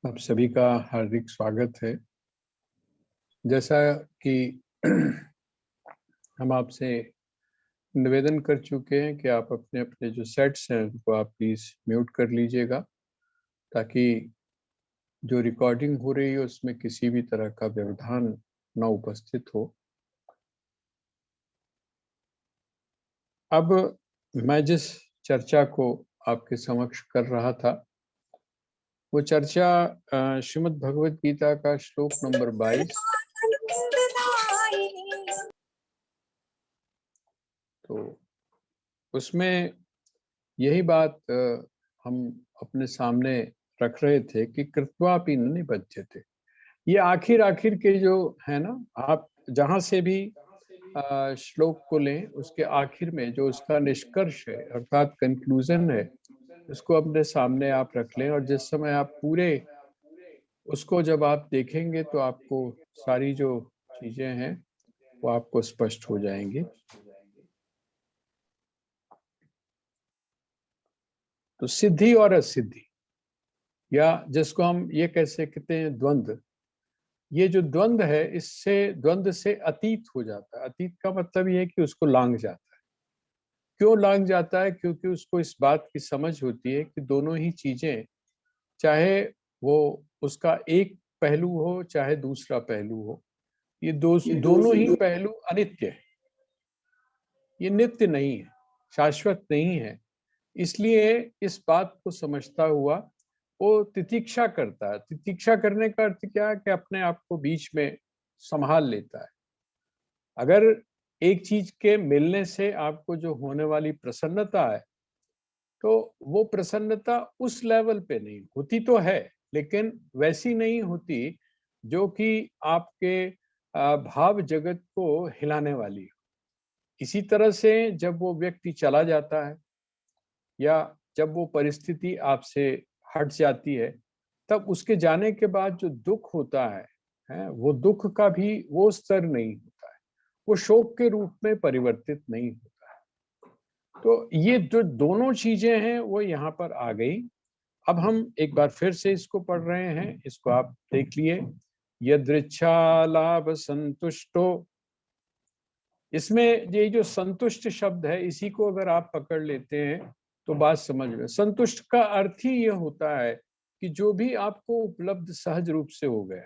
आप सभी का हार्दिक स्वागत है। जैसा कि हम आपसे निवेदन कर चुके हैं कि आप अपने अपने जो सेट्स हैं उनको आप प्लीज म्यूट कर लीजिएगा, ताकि जो रिकॉर्डिंग हो रही है उसमें किसी भी तरह का व्यवधान न उपस्थित हो। अब मैं जिस चर्चा को आपके समक्ष कर रहा था वो चर्चा श्रीमद् भगवद गीता का श्लोक नंबर 22। तो उसमें यही बात हम अपने सामने रख रहे थे कि कृत्वापि न निबध्यते। ये आखिर के जो है ना, आप जहां से भी श्लोक को लें उसके आखिर में जो उसका निष्कर्ष है अर्थात कंक्लूजन है, उसको अपने सामने आप रख लें। और जिस समय आप पूरे उसको जब आप देखेंगे तो आपको सारी जो चीजें हैं वो आपको स्पष्ट हो जाएंगी। तो सिद्धि और असिद्धि, या जिसको हम ये कह सकते हैं द्वंद्व, ये जो द्वंद्व है इससे द्वंद्व से अतीत हो जाता है। अतीत का मतलब ये है कि उसको लांघ जाता है। क्यों लांघ जाता है? क्योंकि उसको इस बात की समझ होती है कि दोनों ही चीजें, चाहे वो उसका एक पहलू हो चाहे दूसरा पहलू हो, ये दोनों ही पहलू अनित्य है। ये नित्य नहीं है, शाश्वत नहीं है। इसलिए इस बात को समझता हुआ वो तितिक्षा करता है। तितिक्षा करने का अर्थ क्या है? कि अपने आप को बीच में संभाल लेता है। अगर एक चीज के मिलने से आपको जो होने वाली प्रसन्नता है, तो वो प्रसन्नता उस लेवल पे नहीं होती, तो है लेकिन वैसी नहीं होती जो कि आपके भाव जगत को हिलाने वाली हो। इसी तरह से जब वो व्यक्ति चला जाता है या जब वो परिस्थिति आपसे हट जाती है, तब उसके जाने के बाद जो दुख होता है वो दुख का भी वो स्तर नहीं होता है, वो शोक के रूप में परिवर्तित नहीं होता है। तो ये जो दोनों चीजें हैं वो यहाँ पर आ गई। अब हम एक बार फिर से इसको पढ़ रहे हैं, इसको आप देख लिए। यदृच्छा लाभ संतुष्टो, इसमें ये जो संतुष्ट शब्द है इसी को अगर आप पकड़ लेते हैं तो बात समझ में। संतुष्ट का अर्थ ही ये होता है कि जो भी आपको उपलब्ध सहज रूप से हो गया।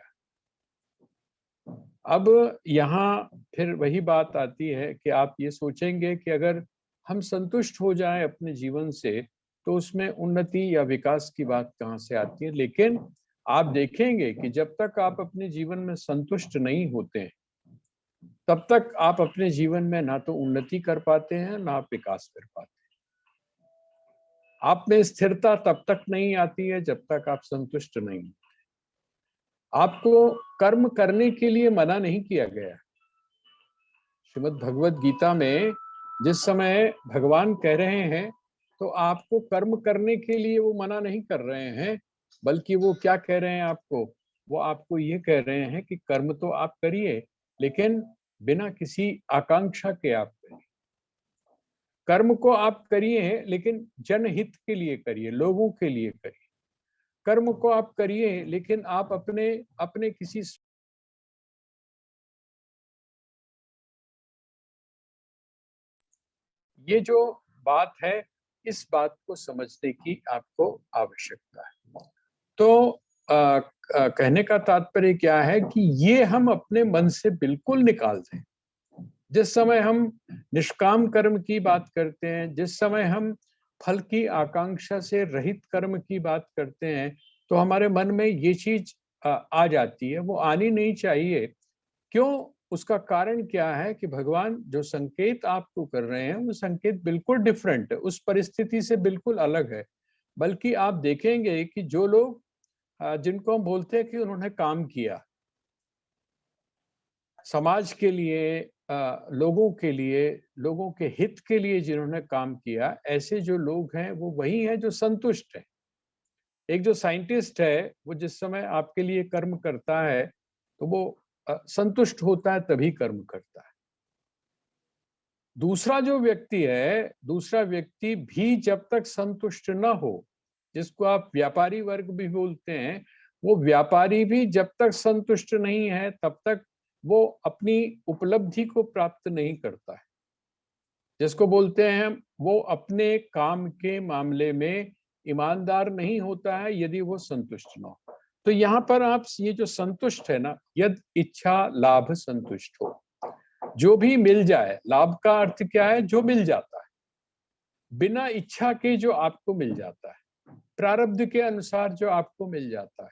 अब यहाँ फिर वही बात आती है कि आप ये सोचेंगे कि अगर हम संतुष्ट हो जाएं अपने जीवन से तो उसमें उन्नति या विकास की बात कहाँ से आती है। लेकिन आप देखेंगे कि जब तक आप अपने जीवन में संतुष्ट नहीं होते हैं तब तक आप अपने जीवन में ना तो उन्नति कर पाते हैं ना आप विकास कर पाते हैं। आप में स्थिरता तब तक नहीं आती है जब तक आप संतुष्ट नहीं। आपको कर्म करने के लिए मना नहीं किया गया। श्रीमद् भगवद गीता में जिस समय भगवान कह रहे हैं तो आपको कर्म करने के लिए वो मना नहीं कर रहे हैं, बल्कि वो क्या कह रहे हैं आपको? वो आपको ये कह रहे हैं कि कर्म तो आप करिए लेकिन बिना किसी आकांक्षा के आप करिए। कर्म को आप करिए लेकिन जनहित के लिए करिए, लोगों के लिए करिए। कर्म को आप करिए लेकिन आप अपने अपने किसी, ये जो बात है इस बात को समझने की आपको आवश्यकता है। तो कहने का तात्पर्य क्या है कि ये हम अपने मन से बिल्कुल निकाल दें। जिस समय हम निष्काम कर्म की बात करते हैं, जिस समय हम फल की आकांक्षा से रहित कर्म की बात करते हैं, तो हमारे मन में ये चीज आ जाती है। वो आनी नहीं चाहिए। क्यों? उसका कारण क्या है कि भगवान जो संकेत आपको कर रहे हैं वो संकेत बिल्कुल डिफरेंट है, उस परिस्थिति से बिल्कुल अलग है। बल्कि आप देखेंगे कि जो लोग जिनको हम बोलते हैं कि उन्होंने काम किया समाज के लिए, लोगों के लिए, लोगों के हित के लिए जिन्होंने काम किया, ऐसे जो लोग हैं वो वही हैं जो संतुष्ट है। एक जो साइंटिस्ट है वो जिस समय आपके लिए कर्म करता है तो वो संतुष्ट होता है, तभी कर्म करता है। दूसरा जो व्यक्ति है, दूसरा व्यक्ति भी जब तक संतुष्ट न हो, जिसको आप व्यापारी वर्ग भी बोलते हैं, वो व्यापारी भी जब तक संतुष्ट नहीं है तब तक वो अपनी उपलब्धि को प्राप्त नहीं करता है। जिसको बोलते हैं वो अपने काम के मामले में ईमानदार नहीं होता है यदि वो संतुष्ट ना हो। तो यहाँ पर आप ये जो संतुष्ट है ना, यद इच्छा लाभ संतुष्ट हो, जो भी मिल जाए। लाभ का अर्थ क्या है? जो मिल जाता है, बिना इच्छा के जो आपको मिल जाता है, प्रारब्ध के अनुसार जो आपको मिल जाता है।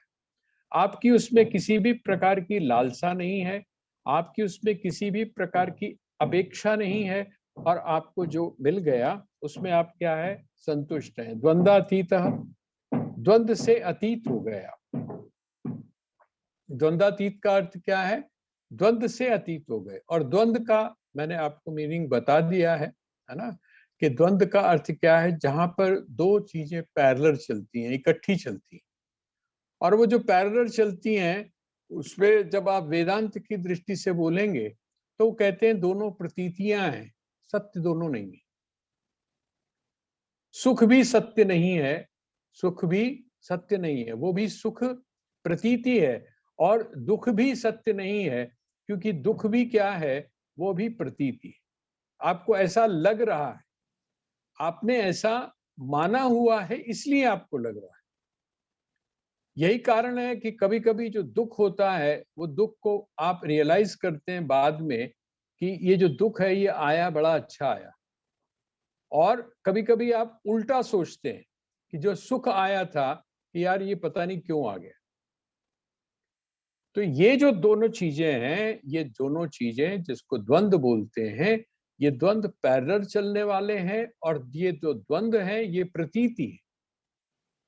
आपकी उसमें किसी भी प्रकार की लालसा नहीं है, आपकी उसमें किसी भी प्रकार की अपेक्षा नहीं है, और आपको जो मिल गया उसमें आप क्या है? संतुष्ट हैं। द्वंद्वातीत, द्वंद्व से अतीत हो गया। द्वंद्वातीत का अर्थ क्या है? द्वंद्व से अतीत हो गए। और द्वंद्व का मैंने आपको मीनिंग बता दिया है ना, कि द्वंद्व का अर्थ क्या है? जहां पर दो चीजें पैरेलल चलती हैं, इकट्ठी चलती हैं। और वो जो पैरेलल चलती हैं, उसमें जब आप वेदांत की दृष्टि से बोलेंगे तो वो कहते हैं दोनों प्रतीतियां हैं, सत्य दोनों नहीं है। सुख भी सत्य नहीं है, सुख भी सत्य नहीं है, वो भी सुख प्रतीति है। और दुख भी सत्य नहीं है, क्योंकि दुख भी क्या है? वो भी प्रतीति है। आपको ऐसा लग रहा है, आपने ऐसा माना हुआ है, इसलिए आपको लग रहा है। यही कारण है कि कभी कभी जो दुख होता है, वो दुख को आप रियलाइज करते हैं बाद में कि ये जो दुख है ये आया, बड़ा अच्छा आया। और कभी कभी आप उल्टा सोचते हैं कि जो सुख आया था कि यार ये पता नहीं क्यों आ गया। तो ये जो दोनों चीजें हैं, ये दोनों चीजें जिसको द्वंद्व बोलते हैं, ये द्वंद्व पैरेलल चलने वाले हैं। और ये जो द्वंद्व है ये प्रतीति है।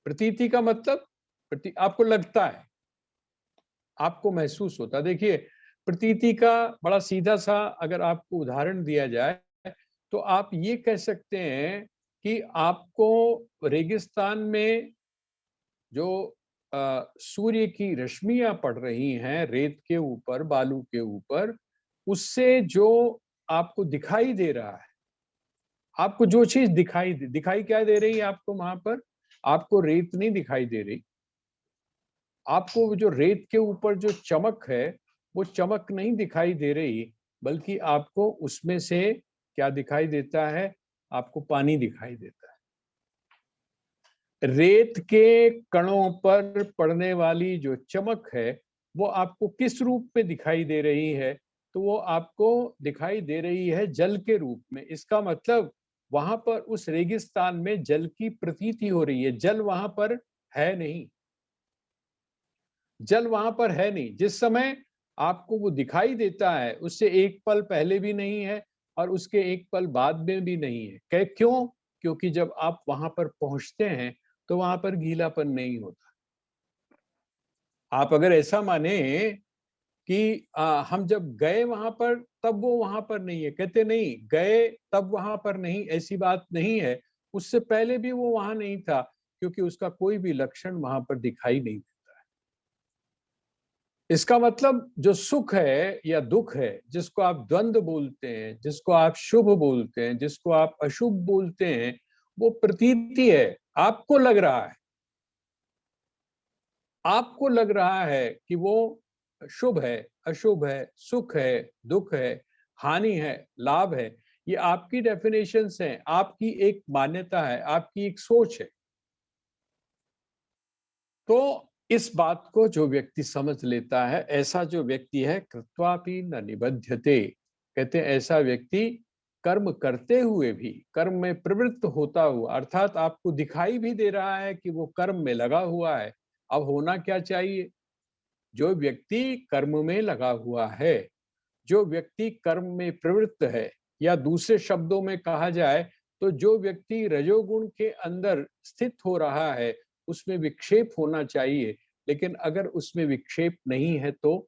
प्रतीति का मतलब आपको लगता है, आपको महसूस होता है। देखिए, प्रतीति का बड़ा सीधा सा अगर आपको उदाहरण दिया जाए तो आप ये कह सकते हैं कि आपको रेगिस्तान में जो सूर्य की रश्मियां पड़ रही हैं रेत के ऊपर, बालू के ऊपर, उससे जो आपको दिखाई दे रहा है, आपको जो चीज दिखाई क्या दे रही है आपको वहां पर? आपको रेत नहीं दिखाई दे रही, आपको जो रेत के ऊपर जो चमक है वो चमक नहीं दिखाई दे रही, बल्कि आपको उसमें से क्या दिखाई देता है? आपको पानी दिखाई देता है। रेत के कणों पर पड़ने वाली जो चमक है वो आपको किस रूप में दिखाई दे रही है? तो वो आपको दिखाई दे रही है जल के रूप में। इसका मतलब वहां पर उस रेगिस्तान में जल की प्रतीति हो रही है, जल वहां पर है नहीं, जल वहां पर है नहीं। जिस समय आपको वो दिखाई देता है उससे एक पल पहले भी नहीं है और उसके एक पल बाद में भी नहीं है। क्यों? क्योंकि जब आप वहां पर पहुंचते हैं तो वहां पर गीलापन नहीं होता। आप अगर ऐसा माने कि हम जब गए वहां पर तब वो वहां पर नहीं है, कहते नहीं गए तब वहां पर नहीं, ऐसी बात नहीं है। उससे पहले भी वो वहां नहीं था, क्योंकि उसका कोई भी लक्षण वहां पर दिखाई नहीं देता है। इसका मतलब जो सुख है या दुख है, जिसको आप द्वंद्व बोलते हैं, जिसको आप शुभ बोलते हैं, जिसको आप अशुभ बोलते हैं, वो प्रतीति है। आपको लग रहा है, आपको लग रहा है कि वो शुभ है, अशुभ है, सुख है, दुख है, हानि है, लाभ है। ये आपकी डेफिनेशंस हैं, आपकी एक मान्यता है, आपकी एक सोच है। तो इस बात को जो व्यक्ति समझ लेता है, ऐसा जो व्यक्ति है, कृत्वापि न निबध्यते, कहते हैं ऐसा व्यक्ति कर्म करते हुए भी, कर्म में प्रवृत्त होता हुआ, अर्थात आपको दिखाई भी दे रहा है कि वो कर्म में लगा हुआ है। अब होना क्या चाहिए? जो व्यक्ति कर्म में लगा हुआ है, जो व्यक्ति कर्म में प्रवृत्त है, या दूसरे शब्दों में कहा जाए तो जो व्यक्ति रजोगुण के अंदर स्थित हो रहा है, उसमें विक्षेप होना चाहिए। लेकिन अगर उसमें विक्षेप नहीं है तो,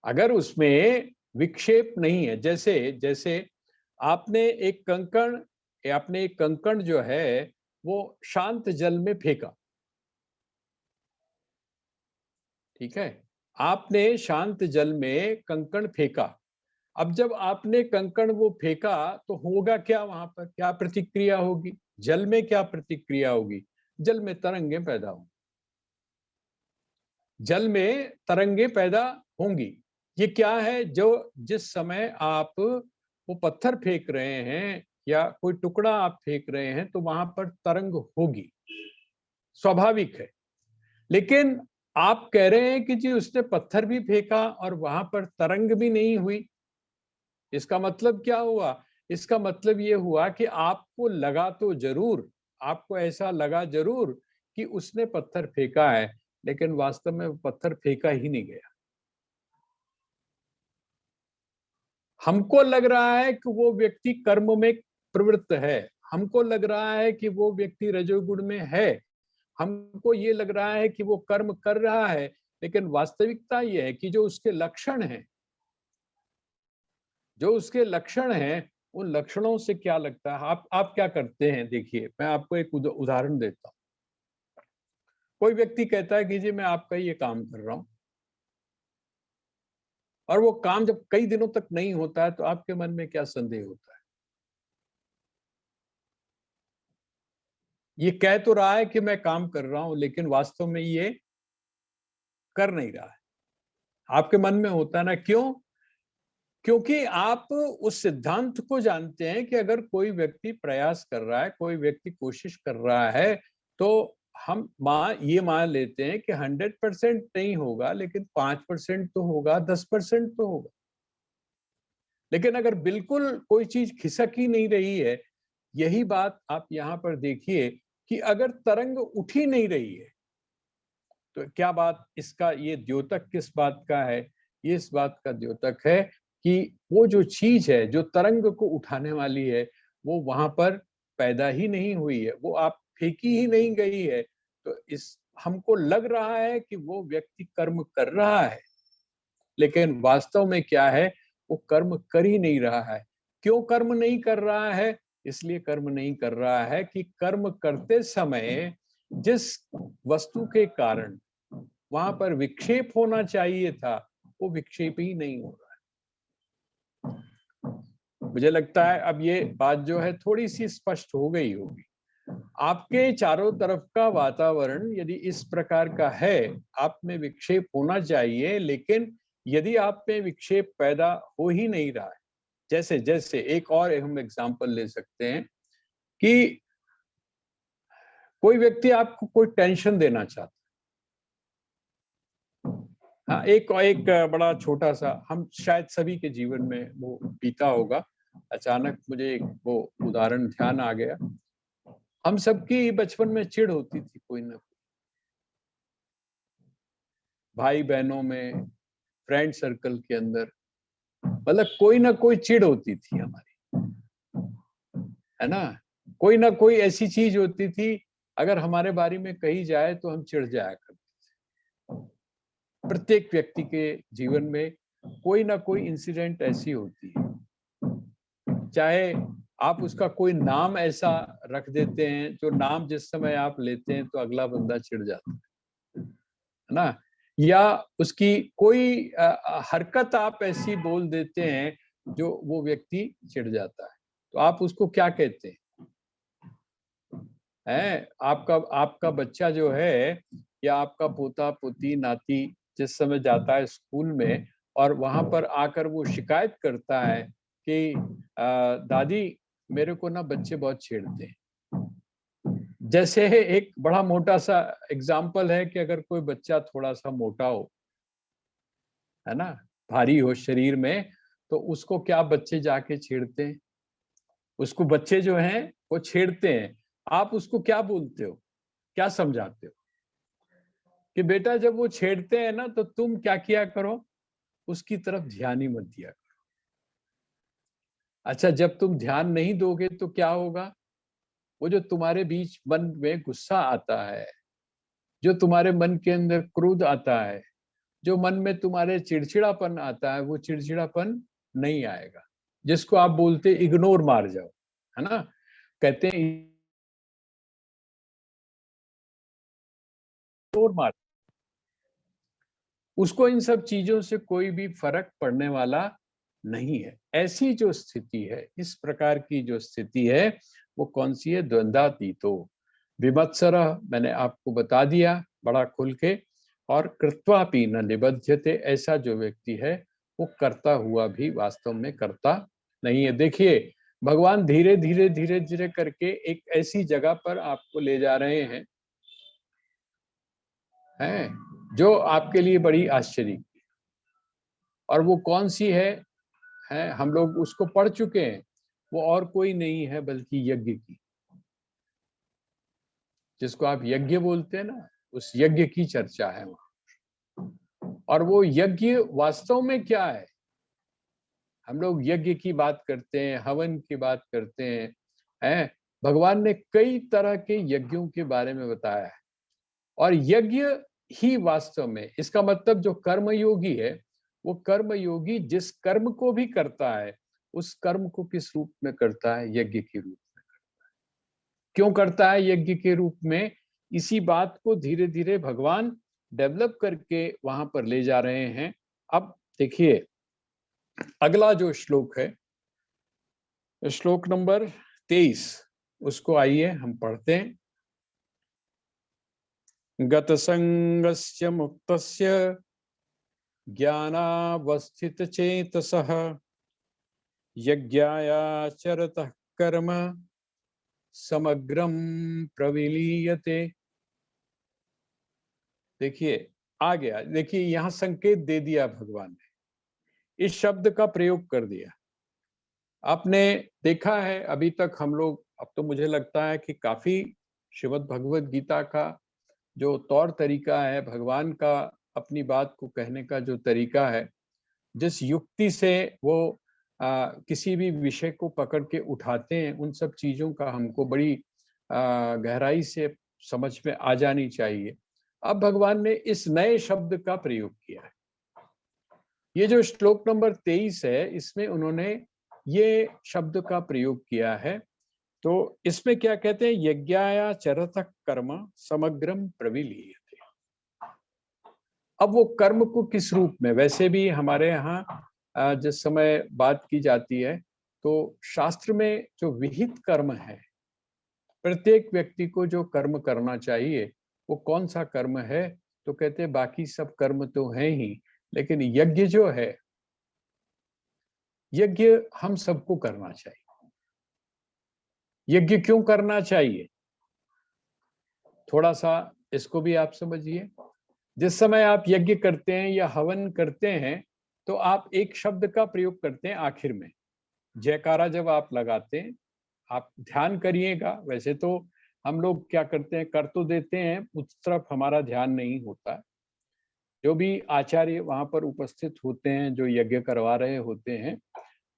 अगर उसमें विक्षेप नहीं है, जैसे जैसे आपने एक कंकड़ जो है वो शांत जल में फेंका, ठीक है? आपने शांत जल में कंकड़ फेंका। अब जब आपने कंकड़ वो फेंका तो होगा क्या? वहां पर क्या प्रतिक्रिया होगी? जल में क्या प्रतिक्रिया होगी? जल में तरंगे पैदा होंगी, जल में तरंगे पैदा होंगी। ये क्या है? जो जिस समय आप वो पत्थर फेंक रहे हैं या कोई टुकड़ा आप फेंक रहे हैं तो वहां पर तरंग होगी, स्वाभाविक है। लेकिन आप कह रहे हैं कि जी उसने पत्थर भी फेंका और वहां पर तरंग भी नहीं हुई। इसका मतलब क्या हुआ? इसका मतलब ये हुआ कि आपको लगा तो जरूर, आपको ऐसा लगा जरूर कि उसने पत्थर फेंका है, लेकिन वास्तव में वो पत्थर फेंका ही नहीं गया। हमको लग रहा है कि वो व्यक्ति कर्म में प्रवृत्त है, हमको लग रहा है कि वो व्यक्ति रजोगुण में है, हमको ये लग रहा है कि वो कर्म कर रहा है, लेकिन वास्तविकता ये है कि जो उसके लक्षण हैं, जो उसके लक्षण हैं, उन लक्षणों से क्या लगता है? आप क्या करते हैं? देखिए, मैं आपको एक उदाहरण देता हूँ। कोई व्यक्ति कहता है कि जी मैं आपका ये काम कर रहा हूं, और वो काम जब कई दिनों तक नहीं होता है तो आपके मन में क्या संदेह होता है? ये कह तो रहा है कि मैं काम कर रहा हूं, लेकिन वास्तव में ये कर नहीं रहा है। आपके मन में होता है ना, क्यों? क्योंकि आप उस सिद्धांत को जानते हैं कि अगर कोई व्यक्ति प्रयास कर रहा है, कोई व्यक्ति कोशिश कर रहा है, तो हम ये मान लेते हैं कि 100% नहीं होगा, लेकिन 5% तो होगा, 10% तो होगा। लेकिन अगर बिल्कुल कोई चीज खिसक ही नहीं रही है, यही बात आप यहाँ पर देखिए कि अगर तरंग उठ ही नहीं रही है, तो क्या बात, इसका ये द्योतक किस बात का है? ये इस बात का द्योतक है कि वो जो चीज है, जो तरंग को उठाने वाली है, वो वहां पर पैदा ही नहीं हुई है, वो आप फेंकी ही नहीं गई है। तो इस हमको लग रहा है कि वो व्यक्ति कर्म कर रहा है, लेकिन वास्तव में क्या है? वो कर्म कर ही नहीं रहा है। क्यों कर्म नहीं कर रहा है? इसलिए कर्म नहीं कर रहा है कि कर्म करते समय जिस वस्तु के कारण वहां पर विक्षेप होना चाहिए था, वो विक्षेप ही नहीं हो रहा है। मुझे लगता है अब ये बात जो है थोड़ी सी स्पष्ट हो गई होगी। आपके चारों तरफ का वातावरण यदि इस प्रकार का है, आप में विक्षेप होना चाहिए, लेकिन यदि आप में विक्षेप पैदा हो ही नहीं रहा है, जैसे जैसे एक और हम एग्जांपल ले सकते हैं कि कोई व्यक्ति आपको कोई टेंशन देना चाहता है। हाँ, एक एक बड़ा छोटा सा, हम शायद सभी के जीवन में वो बीता होगा। अचानक मुझे एक वो उदाहरण ध्यान आ गया। हम सबकी बचपन में चिढ़ होती थी, कोई ना, भाई बहनों में, फ्रेंड सर्कल के अंदर, मतलब कोई ना कोई चिढ़ होती थी हमारी, है ना? कोई ना कोई ऐसी चीज होती थी, अगर हमारे बारे में कही जाए तो हम चिढ़ जाया करते थे। प्रत्येक व्यक्ति के जीवन में कोई ना कोई इंसिडेंट ऐसी होती है, चाहे आप उसका कोई नाम ऐसा रख देते हैं, जो नाम जिस समय आप लेते हैं तो अगला बंदा चिढ़ जाता है ना? या उसकी कोई हरकत आप ऐसी बोल देते हैं जो वो व्यक्ति चिढ़ जाता है, तो आप उसको क्या कहते हैं? आपका आपका बच्चा जो है, या आपका पोता पोती नाती जिस समय जाता है स्कूल में, और वहां पर आकर वो शिकायत करता है कि दादी मेरे को ना बच्चे बहुत छेड़ते हैं। जैसे एक बड़ा मोटा सा एग्जाम्पल है कि अगर कोई बच्चा थोड़ा सा मोटा हो, है ना, भारी हो शरीर में, तो उसको क्या बच्चे जाके छेड़ते हैं? उसको बच्चे जो हैं वो छेड़ते हैं। आप उसको क्या बोलते हो, क्या समझाते हो? कि बेटा जब वो छेड़ते हैं ना, तो तुम क्या किया करो, उसकी तरफ ध्यान ही मत दिया करो। अच्छा, जब तुम ध्यान नहीं दोगे तो क्या होगा? वो जो तुम्हारे बीच मन में गुस्सा आता है, जो तुम्हारे मन के अंदर क्रोध आता है, जो मन में तुम्हारे चिड़चिड़ापन आता है, वो चिड़चिड़ापन नहीं आएगा। जिसको आप बोलते इग्नोर मार जाओ, है ना? कहते हैं इग्नोर मार, उसको इन सब चीजों से कोई भी फर्क पड़ने वाला नहीं है। ऐसी जो स्थिति है, इस प्रकार की जो स्थिति है, वो कौन सी है? द्वंद्वातीतो। विमत्सरः मैंने आपको बता दिया बड़ा खुल के, और कृत्वापि न निबध्यते, ऐसा जो व्यक्ति है वो करता हुआ भी वास्तव में करता नहीं है। देखिए भगवान धीरे धीरे धीरे धीरे करके एक ऐसी जगह पर आपको ले जा रहे हैं जो आपके लिए बड़ी आश्चर्य की, और वो कौन सी है हम लोग उसको पढ़ चुके हैं। वो और कोई नहीं है बल्कि यज्ञ की, जिसको आप यज्ञ बोलते हैं ना, उस यज्ञ की चर्चा है वहां। और वो यज्ञ वास्तव में क्या है? हम लोग यज्ञ की बात करते हैं, हवन की बात करते हैं। भगवान ने कई तरह के यज्ञों के बारे में बताया है, और यज्ञ ही वास्तव में, इसका मतलब जो कर्मयोगी है, वो कर्मयोगी जिस कर्म को भी करता है, उस कर्म को किस रूप में करता है? यज्ञ के रूप में। क्यों करता है यज्ञ के रूप में? इसी बात को धीरे धीरे भगवान डेवलप करके वहां पर ले जा रहे हैं। अब देखिए अगला जो श्लोक है, श्लोक नंबर 23, उसको आइए हम पढ़ते हैं। गत संगस्य मुक्तस्य ज्ञानावस्थित चेतसः यज्ञायाचरतः कर्म समग्रम प्रविलीयते। देखिए आ गया, देखिए यहां संकेत दे दिया भगवान ने, इस शब्द का प्रयोग कर दिया। आपने देखा है अभी तक हम लोग, अब तो मुझे लगता है कि काफी श्रीमद् भगवत गीता का जो तौर तरीका है, भगवान का अपनी बात को कहने का जो तरीका है, जिस युक्ति से वो किसी भी विषय को पकड़ के उठाते हैं, उन सब चीजों का हमको बड़ी गहराई से समझ में आ जानी चाहिए। अब भगवान ने इस नए शब्द का प्रयोग किया है। ये जो श्लोक नंबर 23 है, इसमें उन्होंने ये शब्द का प्रयोग किया है। तो इसमें क्या कहते हैं? यज्ञाया चरत कर्म समग्रम प्रविलीयते। अब वो कर्म को किस रूप में, वैसे भी हमारे यहाँ जिस समय बात की जाती है, तो शास्त्र में जो विहित कर्म है, प्रत्येक व्यक्ति को जो कर्म करना चाहिए, वो कौन सा कर्म है? तो कहते हैं बाकी सब कर्म तो हैं ही, लेकिन यज्ञ जो है, यज्ञ हम सबको करना चाहिए। यज्ञ क्यों करना चाहिए? थोड़ा सा इसको भी आप समझिए। जिस समय आप यज्ञ करते हैं या हवन करते हैं, तो आप एक शब्द का प्रयोग करते हैं आखिर में। जयकारा जब आप लगाते हैं, आप ध्यान करिएगा। वैसे तो हम लोग क्या करते हैं, कर तो देते हैं, उस तरफ हमारा ध्यान नहीं होता। जो भी आचार्य वहां पर उपस्थित होते हैं, जो यज्ञ करवा रहे होते हैं,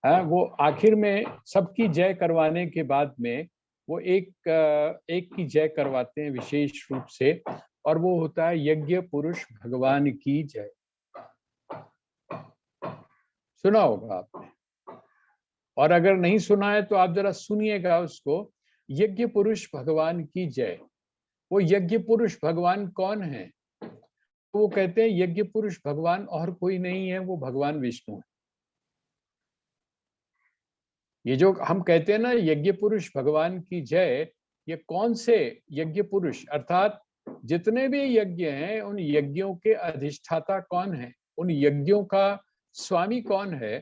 वो आखिर में सबकी जय करवाने के बाद में वो एक की जय करवाते हैं विशेष रूप से, और वो होता है यज्ञ पुरुष भगवान की जय। सुना होगा आपने, और अगर नहीं सुना है तो आप जरा सुनिएगा उसको। यज्ञ पुरुष भगवान की जय। वो यज्ञ पुरुष भगवान कौन है? तो वो कहते हैं यज्ञ पुरुष भगवान और कोई नहीं है, वो भगवान विष्णु है। ये जो हम कहते हैं ना यज्ञ पुरुष भगवान की जय, ये कौन से यज्ञ पुरुष, अर्थात जितने भी यज्ञ हैं, उन यज्ञों के अधिष्ठाता कौन है, उन यज्ञों का स्वामी कौन है?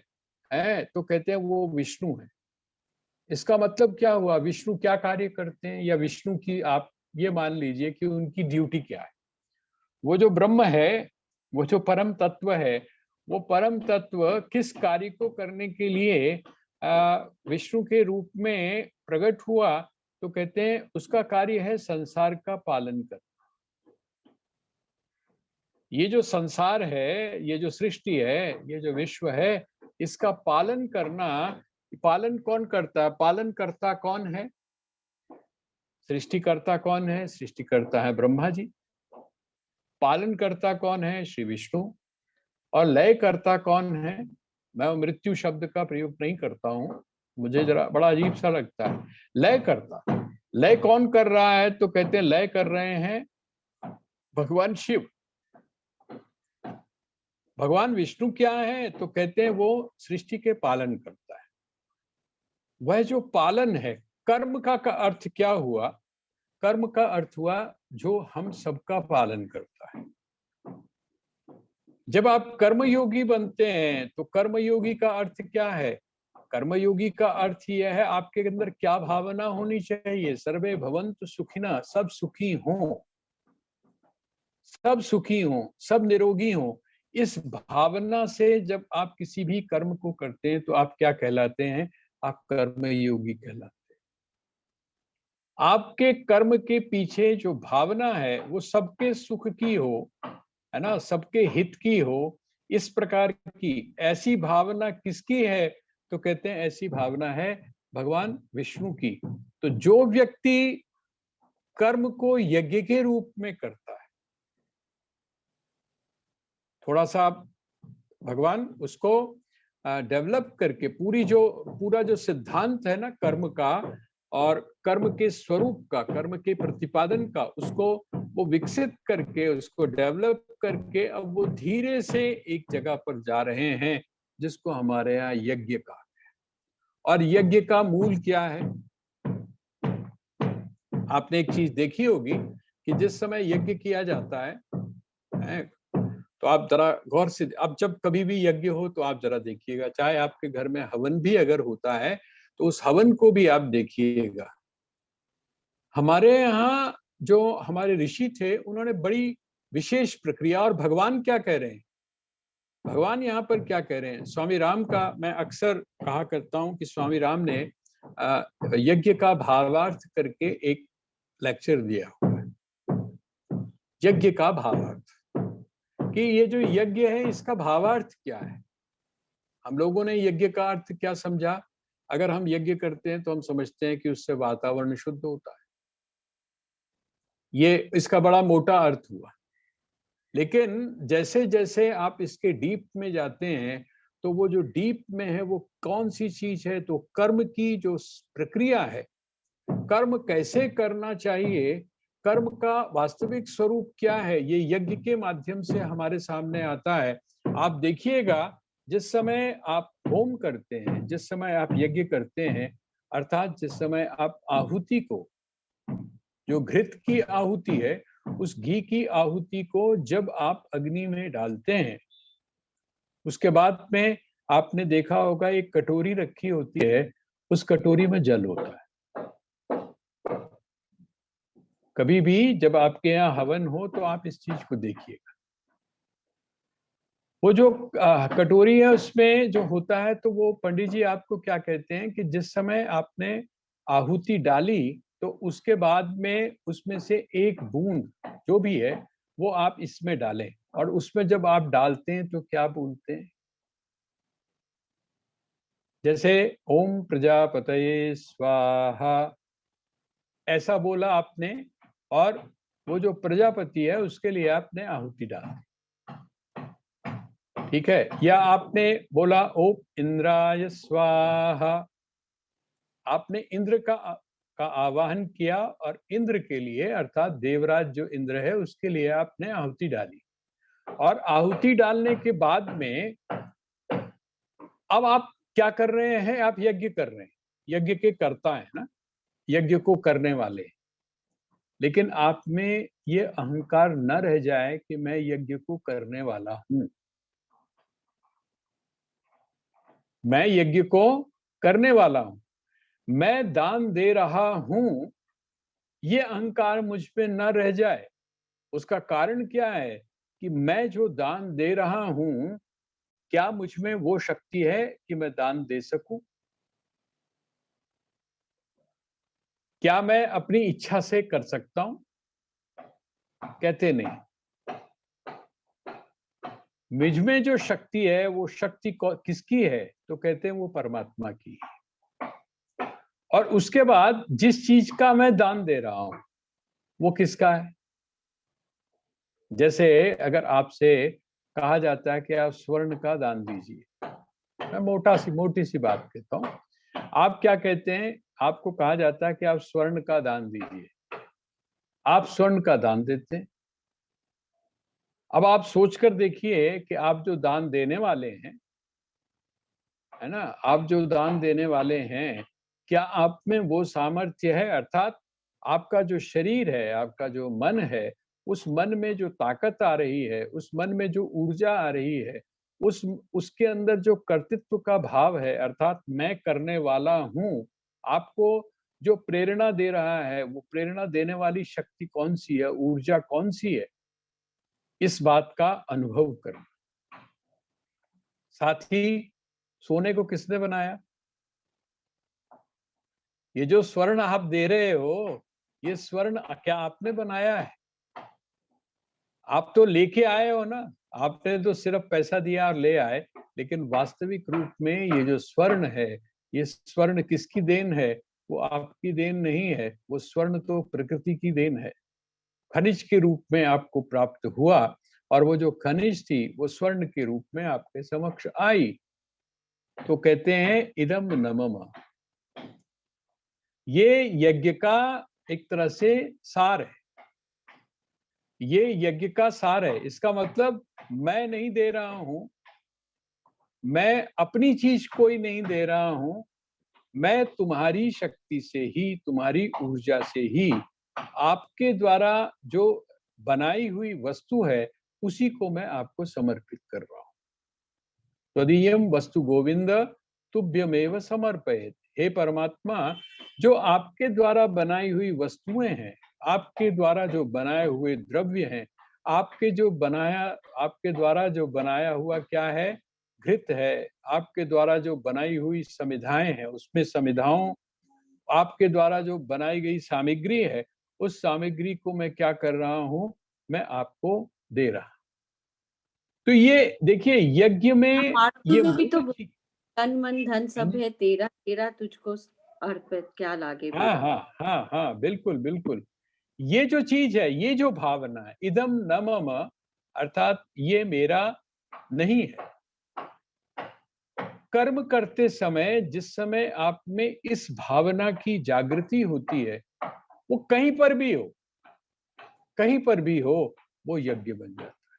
तो कहते हैं वो विष्णु है। इसका मतलब क्या हुआ? विष्णु क्या कार्य करते हैं, या विष्णु की आप ये मान लीजिए कि उनकी ड्यूटी क्या है। वो जो ब्रह्म है, वो जो परम तत्व है, वो परम तत्व किस कार्य को करने के लिए विष्णु के रूप में प्रकट हुआ? तो कहते हैं उसका कार्य है संसार का पालन करना। ये जो संसार है, ये जो सृष्टि है, ये जो विश्व है, इसका पालन करना। पालन कौन करता है? पालन करता कौन है? सृष्टिकर्ता कौन है? सृष्टिकर्ता है ब्रह्मा जी। पालन करता कौन है? श्री विष्णु। और लय करता कौन है? मैं मृत्यु शब्द का प्रयोग नहीं करता हूं, मुझे जरा बड़ा अजीब सा लगता है। लय करता, लय कौन कर रहा है? तो कहते हैं लय कर रहे हैं भगवान शिव। भगवान विष्णु क्या है? तो कहते हैं वो सृष्टि के पालन करता है। वह जो पालन है, कर्म का अर्थ क्या हुआ? कर्म का अर्थ हुआ जो हम सबका पालन करता है। जब आप कर्मयोगी बनते हैं तो कर्मयोगी का अर्थ क्या है? कर्मयोगी का अर्थ यह है आपके अंदर क्या भावना होनी चाहिए? सर्वे भवन्तु सुखिनः, सब सुखी हों, सब सुखी हों, सब निरोगी हों। इस भावना से जब आप किसी भी कर्म को करते हैं तो आप क्या कहलाते हैं? आप कर्मयोगी कहलाते हैं। आपके कर्म के पीछे जो भावना है वो सबके सुख की हो, है ना, सबके हित की हो, इस प्रकार की ऐसी भावना किसकी है? तो कहते हैं ऐसी भावना है भगवान विष्णु की। तो जो व्यक्ति कर्म को यज्ञ के रूप में करता है, थोड़ा सा आप भगवान उसको डेवलप करके पूरा जो सिद्धांत है ना कर्म का और कर्म के स्वरूप का, कर्म के प्रतिपादन का, उसको वो विकसित करके, उसको डेवलप करके अब वो धीरे से एक जगह पर जा रहे हैं जिसको हमारे यहाँ यज्ञ कहा है। और यज्ञ का मूल क्या है? आपने एक चीज देखी होगी कि जिस समय यज्ञ किया जाता है तो आप जरा गौर से, अब जब कभी भी यज्ञ हो तो आप जरा देखिएगा, चाहे आपके घर में हवन भी अगर होता है तो उस हवन को भी आप देखिएगा। हमारे यहाँ जो हमारे ऋषि थे उन्होंने बड़ी विशेष प्रक्रिया, और भगवान क्या कह रहे हैं, भगवान यहाँ पर क्या कह रहे हैं? स्वामी राम का मैं अक्सर कहा करता हूँ कि स्वामी राम ने यज्ञ का भावार्थ करके एक लेक्चर दिया हुआ है। यज्ञ का भावार्थ, कि ये जो यज्ञ है इसका भावार्थ क्या है? हम लोगों ने यज्ञ का अर्थ क्या समझा? अगर हम यज्ञ करते हैं तो हम समझते हैं कि उससे वातावरण शुद्ध होता है, ये इसका बड़ा मोटा अर्थ हुआ। लेकिन जैसे जैसे आप इसके डीप में जाते हैं तो वो जो डीप में है वो कौन सी चीज है? तो कर्म की जो प्रक्रिया है, कर्म कैसे करना चाहिए, कर्म का वास्तविक स्वरूप क्या है, ये यज्ञ के माध्यम से हमारे सामने आता है। आप देखिएगा जिस समय आप होम करते हैं, जिस समय आप यज्ञ करते हैं, अर्थात जिस समय आप आहुति को, जो घृत की आहुति है, उस घी की आहुति को जब आप अग्नि में डालते हैं, उसके बाद में आपने देखा होगा एक कटोरी रखी होती है, उस कटोरी में जल होता है। कभी भी जब आपके यहाँ हवन हो तो आप इस चीज को देखिएगा। वो जो कटोरी है उसमें जो होता है, तो वो पंडित जी आपको क्या कहते हैं कि जिस समय आपने आहुति डाली तो उसके बाद में उसमें से एक बूंद जो भी है वो आप इसमें डालें, और उसमें जब आप डालते हैं तो क्या बोलते हैं? जैसे ओम प्रजापतये स्वाहा ऐसा बोला आपने, और वो जो प्रजापति है उसके लिए आपने आहुति डाली, ठीक है? या आपने बोला ओम इंद्राय स्वाहा, आपने इंद्र का आवाहन किया और इंद्र के लिए, अर्थात देवराज जो इंद्र है उसके लिए आपने आहुति डाली। और आहुति डालने के बाद में अब आप क्या कर रहे हैं? आप यज्ञ कर रहे हैं, यज्ञ के कर्ता है ना, यज्ञ को करने वाले। लेकिन आप में ये अहंकार न रह जाए कि मैं यज्ञ को करने वाला हूं, मैं यज्ञ को करने वाला हूं, मैं दान दे रहा हूं, ये अहंकार मुझ पे न रह जाए। उसका कारण क्या है? कि मैं जो दान दे रहा हूं, क्या मुझ में वो शक्ति है कि मैं दान दे सकूं? क्या मैं अपनी इच्छा से कर सकता हूं? कहते नहीं। मुझ में जो शक्ति है वो शक्ति किसकी है? तो कहते हैं वो परमात्मा की है। और उसके बाद जिस चीज का मैं दान दे रहा हूं वो किसका है? जैसे अगर आपसे कहा जाता है कि आप स्वर्ण का दान दीजिए, मैं मोटी सी बात कहता हूं, आप क्या कहते हैं? आपको कहा जाता है कि आप स्वर्ण का दान दीजिए, आप स्वर्ण का दान देते हैं। अब आप सोचकर देखिए कि आप जो दान देने वाले हैं, है ना, आप जो दान देने वाले हैं, क्या आप में वो सामर्थ्य है? अर्थात आपका जो शरीर है, आपका जो मन है, उस मन में जो ताकत आ रही है, उस मन में जो ऊर्जा आ रही है, उसके अंदर जो कर्तृत्व का भाव है, अर्थात मैं करने वाला हूँ, आपको जो प्रेरणा दे रहा है, वो प्रेरणा देने वाली शक्ति कौन-सी है, ऊर्जा कौन-सी है, इस बात का अनुभव करें। साथ ही सोने को किसने बनाया? ये जो स्वर्ण आप दे रहे हो, ये स्वर्ण क्या आपने बनाया है? आप तो लेके आए हो ना, आपने तो सिर्फ पैसा दिया और ले आए, लेकिन वास्तविक रूप में ये जो स्वर्ण है, ये स्वर्ण किसकी देन है? वो आपकी देन नहीं है, वो स्वर्ण तो प्रकृति की देन है। खनिज के रूप में आपको प्राप्त हुआ और वो जो खनिज थी, वो स्वर्ण के रूप में आपके समक्ष आई। तो कहते हैं इदम न मम। ये यज्ञ का एक तरह से सार है। ये यज्ञ का सार है। इसका मतलब मैं नहीं दे रहा हूं, मैं अपनी चीज कोई नहीं दे रहा हूं, मैं तुम्हारी शक्ति से ही, तुम्हारी ऊर्जा से ही, आपके द्वारा जो बनाई हुई वस्तु है, उसी को मैं आपको समर्पित कर रहा हूं। त्वदीयम वस्तु गोविंद तुभ्यमेव समर्पयेत्। हे परमात्मा, जो आपके द्वारा बनाई हुई वस्तुएं हैं, आपके द्वारा जो बनाए हुए द्रव्य हैं, आपके द्वारा जो बनाया हुआ क्या है, घृत है, आपके द्वारा जो बनाई हुई समिधाएं हैं, उसमें समिधाओं, आपके द्वारा जो बनाई गई सामग्री है, उस सामग्री को मैं क्या कर रहा हूं, मैं आपको दे रहा। तो ये देखिए यज्ञ में ये आरती भी तो मूल चीज। तन मन धन सब है तेरा, तेरा तुझको अर्पित, क्या लागे हाँ मेरा। हाँ हाँ हाँ, बिल्कुल बिल्कुल। ये जो चीज है, ये जो भावना है, इदम न मम, अर्थात ये मेरा नहीं है। कर्म करते समय जिस समय आप में इस भावना की जागृति होती है, वो कहीं पर भी हो, कहीं पर भी हो, वो यज्ञ बन जाता है।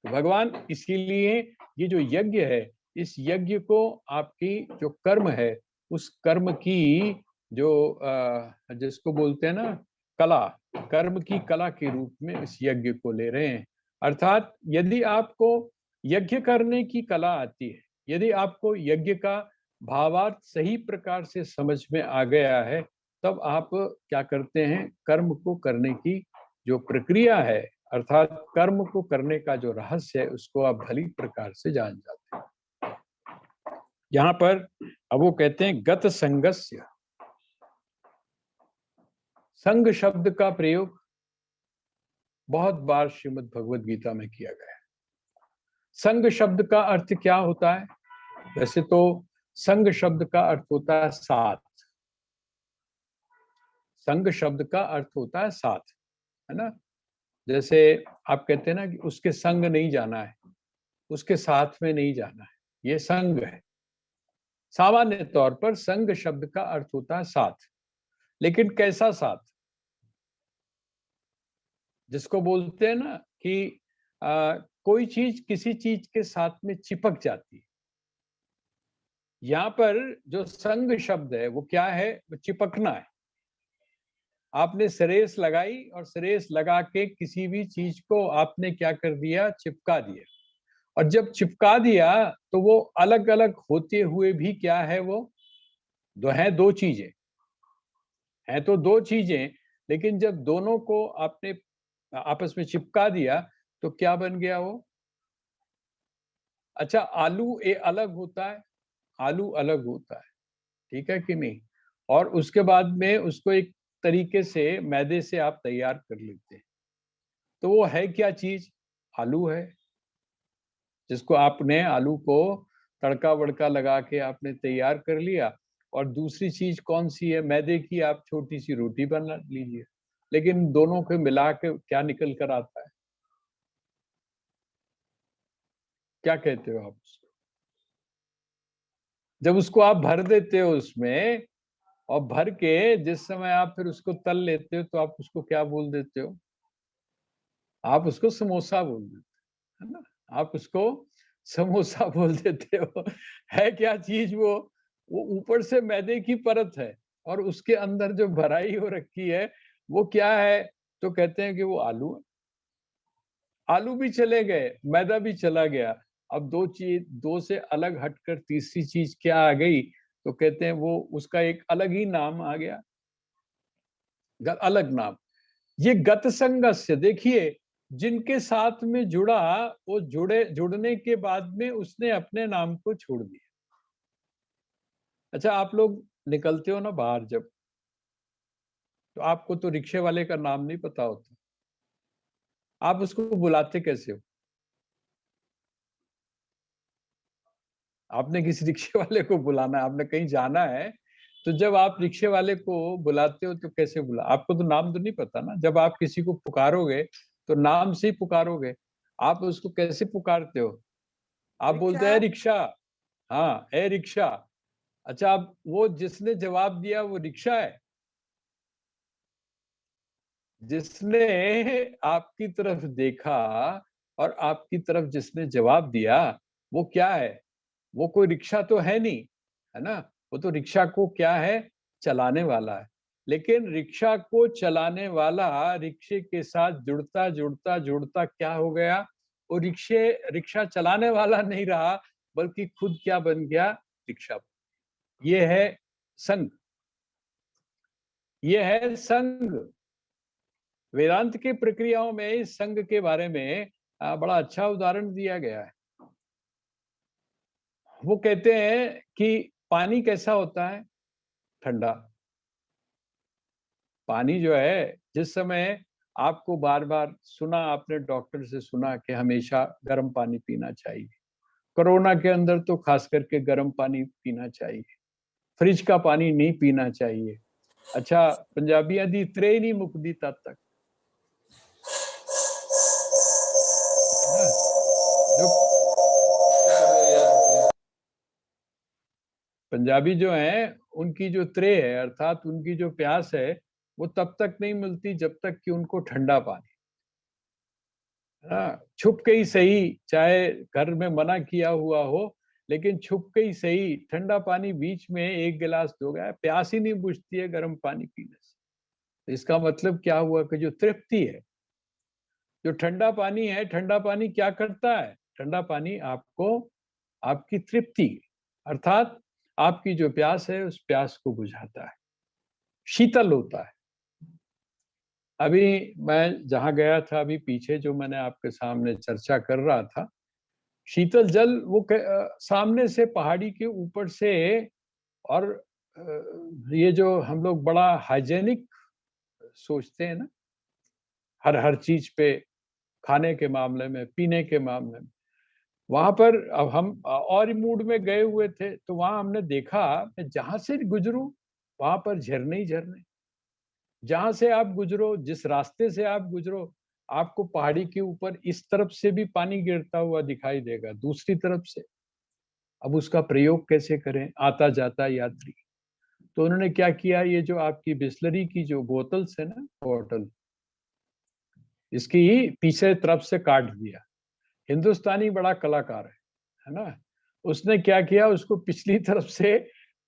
तो भगवान इसीलिए ये जो यज्ञ है, इस यज्ञ को आपकी जो कर्म है, उस कर्म की जो जिसको बोलते हैं ना कला, कर्म की कला के रूप में इस यज्ञ को ले रहे हैं। अर्थात यदि आपको यज्ञ करने की कला आती है, यदि आपको यज्ञ का भावार्थ सही प्रकार से समझ में आ गया है, तब आप क्या करते हैं, कर्म को करने की जो प्रक्रिया है, अर्थात कर्म को करने का जो रहस्य है, उसको आप भली प्रकार से जान जाते हैं। यहाँ पर अब वो कहते हैं गत संगस्य। संग शब्द का प्रयोग बहुत बार श्रीमद् भगवद गीता में किया गया है। संग शब्द का अर्थ क्या होता है? वैसे तो संग शब्द का अर्थ होता है साथ। संग शब्द का अर्थ होता है साथ, है ना? जैसे आप कहते हैं ना कि उसके संग नहीं जाना है, उसके साथ में नहीं जाना है, ये संग है। सामान्य तौर पर संग शब्द का अर्थ होता है साथ, लेकिन कैसा साथ? जिसको बोलते हैं ना कि कोई चीज किसी चीज के साथ में चिपक जाती है। यहाँ पर जो संग शब्द है वो क्या है? वो चिपकना है। आपने सरेस लगाई और सरेस लगा के किसी भी चीज को आपने क्या कर दिया? चिपका दिया। और जब चिपका दिया तो वो अलग अलग होते हुए भी क्या है? वो दो चीजें हैं, तो दो चीजें, लेकिन जब दोनों को आपने आपस में चिपका दिया तो क्या बन गया वो? अच्छा, आलू अलग होता है, आलू अलग होता है, ठीक है कि नहीं? और उसके बाद में उसको एक तरीके से मैदे से आप तैयार कर लेते हैं। तो वो है क्या चीज? आलू है, जिसको आपने आलू को तड़का वड़का लगा के आपने तैयार कर लिया। और दूसरी चीज कौन सी है? मैदे की आप छोटी सी रोटी बना लीजिए, लेकिन दोनों को मिला के क्या निकल कर आता है? क्या कहते हो आप उसको? जब उसको आप भर देते हो उसमें, और भर के जिस समय आप फिर उसको तल लेते हो, तो आप उसको क्या बोल देते हो? आप उसको समोसा बोल देते हो, है ना? आप उसको समोसा बोल देते हो। है क्या चीज वो? वो ऊपर से मैदे की परत है और उसके अंदर जो भराई हो रखी है वो क्या है, तो कहते हैं कि वो आलू है। आलू भी चले गए, मैदा भी चला गया, अब दो से अलग हटकर तीसरी चीज क्या आ गई, तो कहते हैं वो उसका एक अलग ही नाम आ गया, अलग नाम। ये गत संगस्य, देखिए जिनके साथ में जुड़ा, वो जुड़ने के बाद में उसने अपने नाम को छोड़ दिया। अच्छा, आप लोग निकलते हो ना बाहर जब, तो आपको तो रिक्शे वाले का नाम नहीं पता होता, आप उसको बुलाते कैसे हो? आपने किसी रिक्शे वाले को बुलाना है, आपने कहीं जाना है, तो जब आप रिक्शे वाले को बुलाते हो तो कैसे आपको तो नाम तो नहीं पता ना। जब आप किसी को पुकारोगे तो नाम से ही पुकारोगे, आप उसको कैसे पुकारते हो? आप बोलते हैं रिक्शा, हाँ ए रिक्शा। अच्छा, अब वो जिसने जवाब दिया वो रिक्शा है? जिसने आपकी तरफ देखा और आपकी तरफ जिसने जवाब दिया, वो क्या है? वो कोई रिक्शा तो है नहीं, है ना? वो तो रिक्शा को क्या है, चलाने वाला है। लेकिन रिक्शा को चलाने वाला रिक्शे के साथ जुड़ता जुड़ता जुड़ता क्या हो गया, वो रिक्शा चलाने वाला नहीं रहा, बल्कि खुद क्या बन गया, रिक्शा। ये है संग, ये है संग। वेदांत की प्रक्रियाओं में इस संग के बारे में बड़ा अच्छा उदाहरण दिया गया है। वो कहते हैं कि पानी कैसा होता है, ठंडा। पानी जो है, जिस समय आपको बार बार सुना, आपने डॉक्टर से सुना कि हमेशा गर्म पानी पीना चाहिए, कोरोना के अंदर तो खास करके गर्म पानी पीना चाहिए, फ्रिज का पानी नहीं पीना चाहिए। अच्छा, पंजाबियां दी त्रे नहीं मुकदी तद तक ना, जो पंजाबी जो हैं उनकी जो त्रे है, अर्थात उनकी जो प्यास है, वो तब तक नहीं मिलती जब तक कि उनको ठंडा पानी, हाँ, छुप के ही सही, चाहे घर में मना किया हुआ हो, लेकिन छुप के ही सही ठंडा पानी बीच में एक गिलास दो गया, प्यास ही नहीं बुझती है गर्म पानी पीने से। तो इसका मतलब क्या हुआ कि जो तृप्ति है, जो ठंडा पानी है, ठंडा पानी क्या करता है, ठंडा पानी आपको आपकी तृप्ति, अर्थात आपकी जो प्यास है उस प्यास को बुझाता है, शीतल होता है। अभी मैं जहाँ गया था, अभी पीछे जो मैंने आपके सामने चर्चा कर रहा था, शीतल जल वो सामने से पहाड़ी के ऊपर से, और ये जो हम लोग बड़ा हाइजेनिक सोचते हैं ना, हर हर चीज पे, खाने के मामले में, पीने के मामले में, वहां पर अब हम और मूड में गए हुए थे, तो वहां हमने देखा, मैं जहां से गुजरूं वहां पर झरने ही झरने, जहां से आप गुजरो, जिस रास्ते से आप गुजरो, आपको पहाड़ी के ऊपर इस तरफ से भी पानी गिरता हुआ दिखाई देगा, दूसरी तरफ से। अब उसका प्रयोग कैसे करें, आता जाता यात्री। तो उन्होंने क्या किया, ये जो आपकी बिस्लरी की जो बोतल्स है ना, बॉटल, इसकी पीछे तरफ से काट दिया। हिंदुस्तानी बड़ा कलाकार है ना, उसने क्या किया, उसको पिछली तरफ से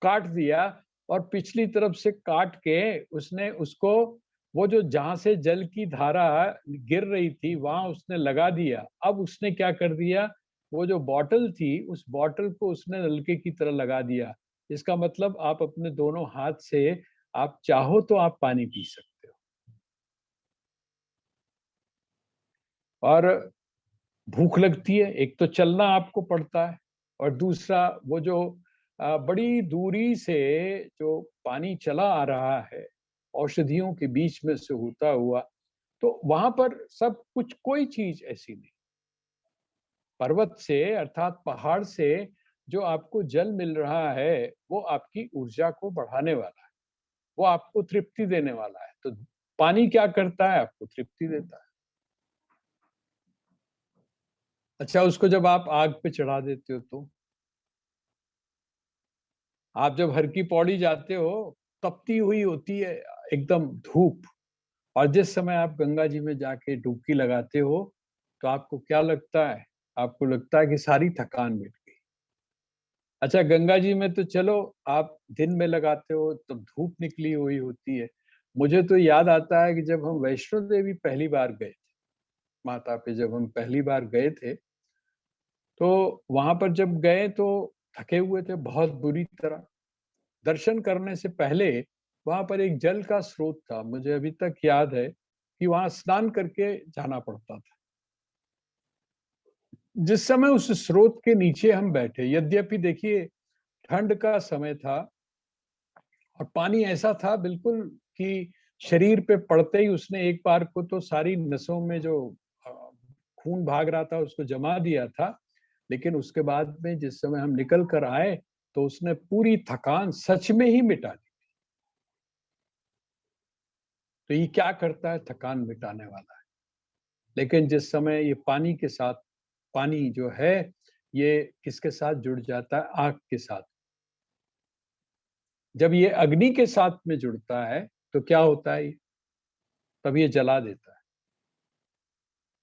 काट दिया, और पिछली तरफ से काट के उसने उसको, वो जो जहां से जल की धारा गिर रही थी वहां उसने लगा दिया। अब उसने क्या कर दिया, वो जो बॉटल थी उस बॉटल को उसने नलके की तरह लगा दिया। इसका मतलब आप अपने दोनों हाथ से आप चाहो तो आप पानी पी सकते हो। और भूख लगती है, एक तो चलना आपको पड़ता है, और दूसरा वो जो बड़ी दूरी से जो पानी चला आ रहा है औषधियों के बीच में से होता हुआ, तो वहां पर सब कुछ, कोई चीज ऐसी नहीं, पर्वत से अर्थात पहाड़ से जो आपको जल मिल रहा है वो आपकी ऊर्जा को बढ़ाने वाला है, वो आपको तृप्ति देने वाला है। तो पानी क्या करता है, आपको तृप्ति देता है। अच्छा, उसको जब आप आग पे चढ़ा देते हो, तो आप जब हर की पौड़ी जाते हो, तपती हुई होती है एकदम धूप, और जिस समय आप गंगा जी में जाके डुबकी लगाते हो, तो आपको क्या लगता है, आपको लगता है कि सारी थकान मिट गई। अच्छा, गंगा जी में तो चलो आप दिन में लगाते हो तो धूप निकली हुई होती है। मुझे तो याद आता है कि जब हम वैष्णो देवी पहली बार गए थे, माता पे जब हम पहली बार गए थे, तो वहां पर जब गए तो थके हुए थे बहुत बुरी तरह। दर्शन करने से पहले वहां पर एक जल का स्रोत था, मुझे अभी तक याद है कि वहां स्नान करके जाना पड़ता था। जिस समय उस स्रोत के नीचे हम बैठे, यद्यपि देखिए ठंड का समय था और पानी ऐसा था बिल्कुल कि शरीर पे पड़ते ही उसने एक बार को तो सारी नसों में जो अ, खून भाग रहा था उसको जमा दिया था। लेकिन उसके बाद में जिस समय हम निकल कर आए तो उसने पूरी थकान सच में ही मिटा दी। तो ये क्या करता है? थकान मिटाने वाला है। लेकिन जिस समय ये पानी के साथ, पानी जो है ये किसके साथ जुड़ जाता है? आग के साथ। जब ये अग्नि के साथ में जुड़ता है तो क्या होता है? तब ये जला देता है।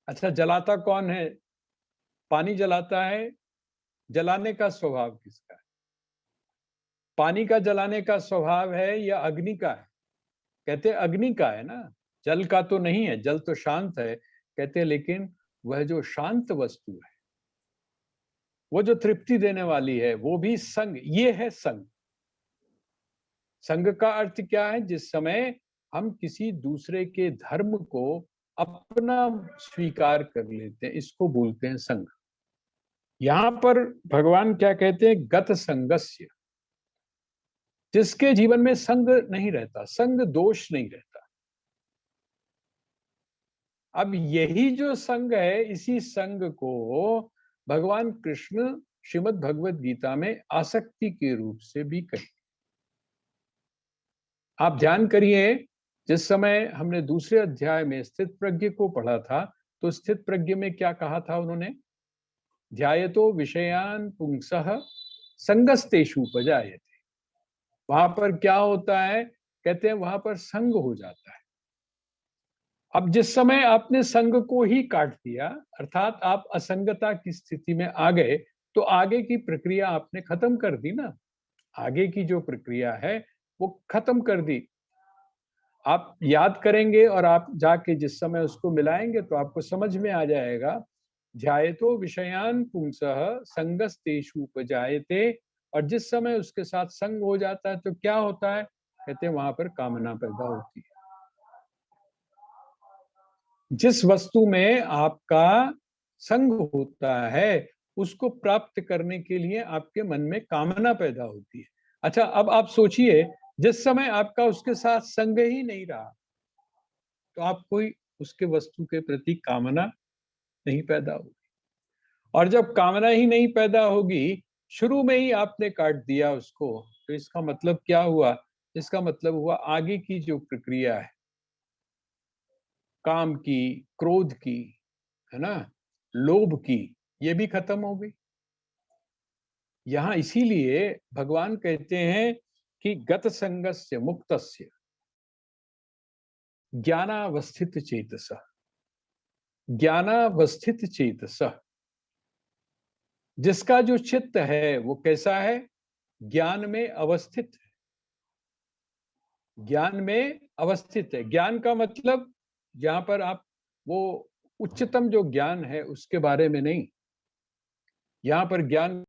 अच्छा, जलाता कौन है? पानी जलाता है। जलाने का स्वभाव किसका है? पानी का जलाने का स्वभाव है या अग्नि का है? कहते हैं अग्नि का है ना, जल का तो नहीं है, जल तो शांत है। कहते हैं लेकिन वह जो शांत वस्तु है, वो जो तृप्ति देने वाली है, वो भी संग, ये है संग। संग का अर्थ क्या है? जिस समय हम किसी दूसरे के धर्म को अपना स्वीकार कर लेते हैं, इसको बोलते हैं संग। यहां पर भगवान क्या कहते हैं? गत संगस्य। जिसके जीवन में संग नहीं रहता, संग दोष नहीं रहता। अब यही जो संग है, इसी संग को भगवान कृष्ण श्रीमद् भगवत गीता में आसक्ति के रूप से भी कही। आप ध्यान करिए, जिस समय हमने दूसरे अध्याय में स्थित प्रज्ञ को पढ़ा था, तो स्थित प्रज्ञ में क्या कहा था उन्होंने? ध्यायतो विषयान पुंसः संगस्तेषु उपजायते। वहां पर क्या होता है? कहते हैं वहां पर संग हो जाता है। अब जिस समय आपने संग को ही काट दिया, अर्थात आप असंगता की स्थिति में आ गए, तो आगे की प्रक्रिया आपने खत्म कर दी ना। आगे की जो प्रक्रिया है वो खत्म कर दी। आप याद करेंगे और आप जाके जिस समय उसको मिलाएंगे तो आपको समझ में आ जाएगा। ध्यायतो विषयान पुंसः संगस्तेषु उपजायते। और जिस समय उसके साथ संग हो जाता है तो क्या होता है? कहते हैं वहां पर कामना पैदा होती है। जिस वस्तु में आपका संग होता है उसको प्राप्त करने के लिए आपके मन में कामना पैदा होती है। अच्छा, अब आप सोचिए, जिस समय आपका उसके साथ संग ही नहीं रहा तो आप कोई उसके वस्तु के प्रति कामना नहीं पैदा होगी। और जब कामना ही नहीं पैदा होगी, शुरू में ही आपने काट दिया उसको, तो इसका मतलब क्या हुआ? इसका मतलब हुआ आगे की जो प्रक्रिया है, काम की, क्रोध की, है ना, लोभ की, ये भी खत्म हो गई। यहाँ इसीलिए भगवान कहते हैं कि गत संगस्य मुक्तस्य ज्ञानावस्थित चेतस। ज्ञानावस्थित चेतस, जिसका जो चित्त है वो कैसा है? ज्ञान में अवस्थित है। ज्ञान में अवस्थित है। ज्ञान का मतलब जहां पर आप वो उच्चतम जो ज्ञान है उसके बारे में नहीं, यहाँ पर ज्ञान